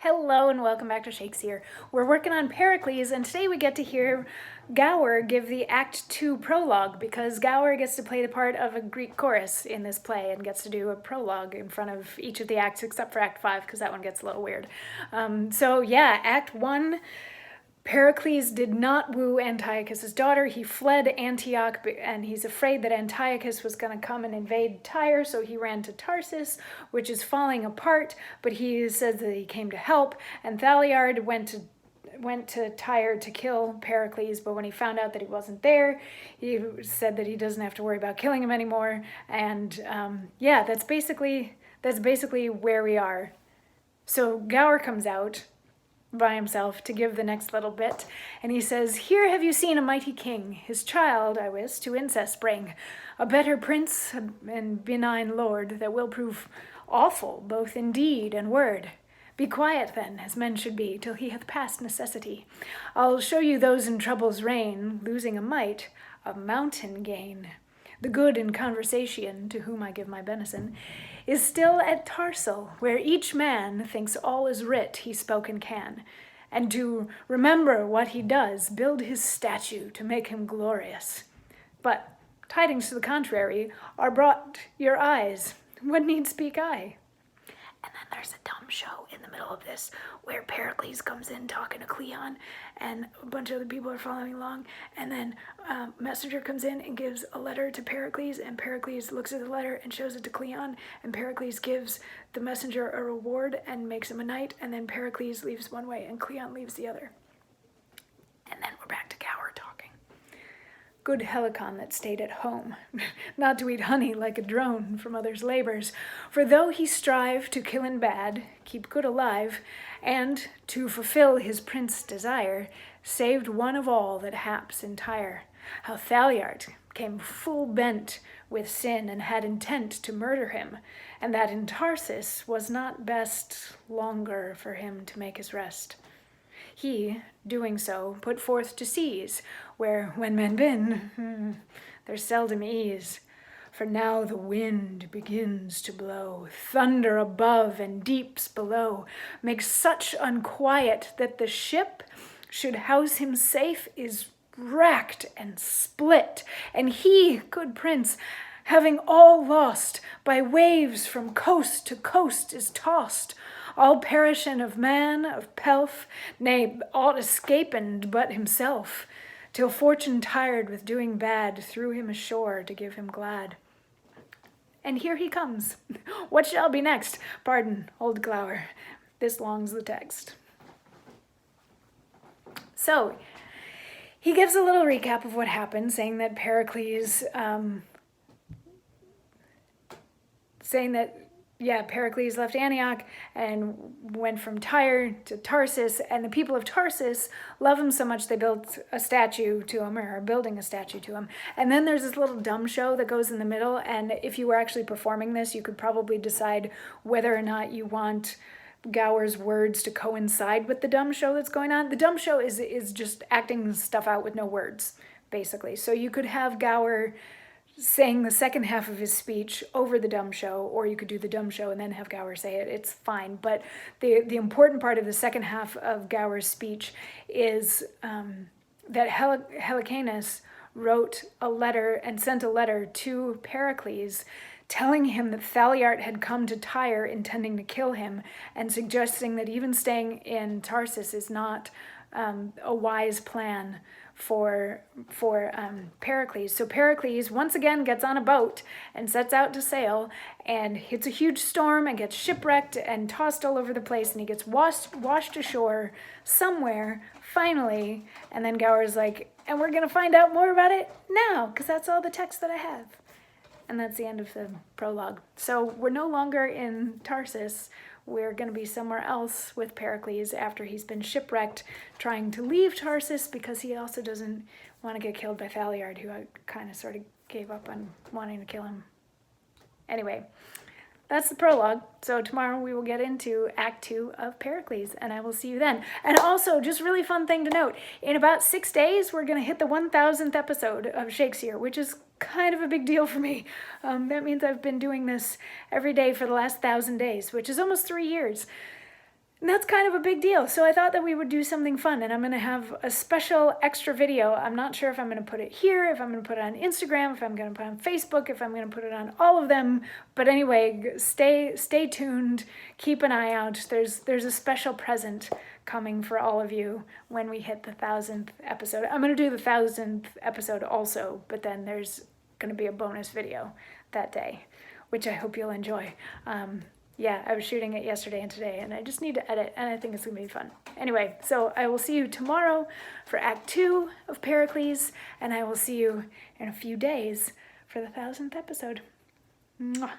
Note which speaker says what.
Speaker 1: Hello and welcome back to Shakesyear. We're working on Pericles, and today we get to hear Gower give the Act 2 prologue, because Gower gets to play the part of a Greek chorus in this play and gets to do a prologue in front of each of the acts except for Act 5, because that one gets a little weird. Act 1, Pericles did not woo Antiochus' daughter. He fled Antioch, and he's afraid that Antiochus was going to come and invade Tyre, so he ran to Tarsus, which is falling apart, but he says that he came to help, and Thaliard went to Tyre to kill Pericles, but when he found out that he wasn't there, he said that he doesn't have to worry about killing him anymore, and that's basically where we are. So Gower comes out by himself to give the next little bit, and he says, "Here have you seen a mighty king, his child, I wis, to incest bring, a better prince and benign lord, that will prove awful both in deed and word. Be quiet then, as men should be, till he hath passed necessity. I'll show you those in trouble's reign, losing a might, a mountain gain. The good in conversation, to whom I give my benison, is still at Tarsal, where each man thinks all is writ he spoken can, and to remember what he does, build his statue to make him glorious. But tidings to the contrary are brought your eyes. What need speak I?" And then there's a dumb show in the middle of this where Pericles comes in talking to Cleon, and a bunch of other people are following along, and then a messenger comes in and gives a letter to Pericles, and Pericles looks at the letter and shows it to Cleon, and Pericles gives the messenger a reward and makes him a knight, and then Pericles leaves one way and Cleon leaves the other. And then we're back to Gower talking. "Good Helicon that stayed at home, not to eat honey like a drone from others' labors, for though he strive to kill in bad, keep good alive, and to fulfill his prince's desire, saved one of all that haps in Tyre. How Thaliard came full bent with sin and had intent to murder him, and that in Tarsus was not best longer for him to make his rest. He, doing so, put forth to seas, where, when men been, there's seldom ease. For now the wind begins to blow, thunder above and deeps below, makes such unquiet that the ship should house him safe is racked and split, and he, good prince, having all lost, by waves from coast to coast is tossed, all perishin of man, of pelf, nay, aught escaping but himself, till fortune tired with doing bad threw him ashore to give him glad. And here he comes. What shall be next? Pardon, old Gower, this long's the text." So, he gives a little recap of what happened, saying that Pericles, Pericles left Antioch and went from Tyre to Tarsus, and the people of Tarsus love him so much they built a statue to him, or are building a statue to him. And then there's this little dumb show that goes in the middle, and if you were actually performing this, you could probably decide whether or not you want Gower's words to coincide with the dumb show that's going on. The dumb show is just acting stuff out with no words, basically. So you could have Gower saying the second half of his speech over the dumb show, or you could do the dumb show and then have Gower say it. It's fine. But the important part of the second half of Gower's speech is that Helicanus wrote a letter and sent a letter to Pericles telling him that Thaliard had come to Tyre intending to kill him, and suggesting that even staying in Tarsus is not a wise plan for Pericles. So Pericles once again gets on a boat and sets out to sail, and hits a huge storm and gets shipwrecked and tossed all over the place, and he gets washed ashore somewhere finally. And then Gower's like, "And we're gonna find out more about it now, because that's all the text that I have." And that's the end of the prologue. So we're no longer in Tarsus. We're going to be somewhere else with Pericles after he's been shipwrecked, trying to leave Tarsus, because he also doesn't want to get killed by Thaliard, who kind of sort of gave up on wanting to kill him. Anyway, that's the prologue. So tomorrow we will get into Act 2 of Pericles, and I will see you then. And also, just really fun thing to note, in about 6 days, we're going to hit the 1,000th episode of Shakesyear, which is kind of a big deal for me. That means I've been doing this every day for the last 1,000 days, which is almost 3 years. And that's kind of a big deal. So I thought that we would do something fun, and I'm going to have a special extra video. I'm not sure if I'm going to put it here, if I'm going to put it on Instagram, if I'm going to put it on Facebook, if I'm going to put it on all of them. But anyway, stay tuned. Keep an eye out. There's a special present coming for all of you when we hit the 1000th episode. I'm going to do the 1000th episode also, but then there's going to be a bonus video that day, which I hope you'll enjoy. Yeah, I was shooting it yesterday and today, and I just need to edit, and I think it's going to be fun. Anyway, so I will see you tomorrow for Act 2 of Pericles, and I will see you in a few days for the 1000th episode. Mwah.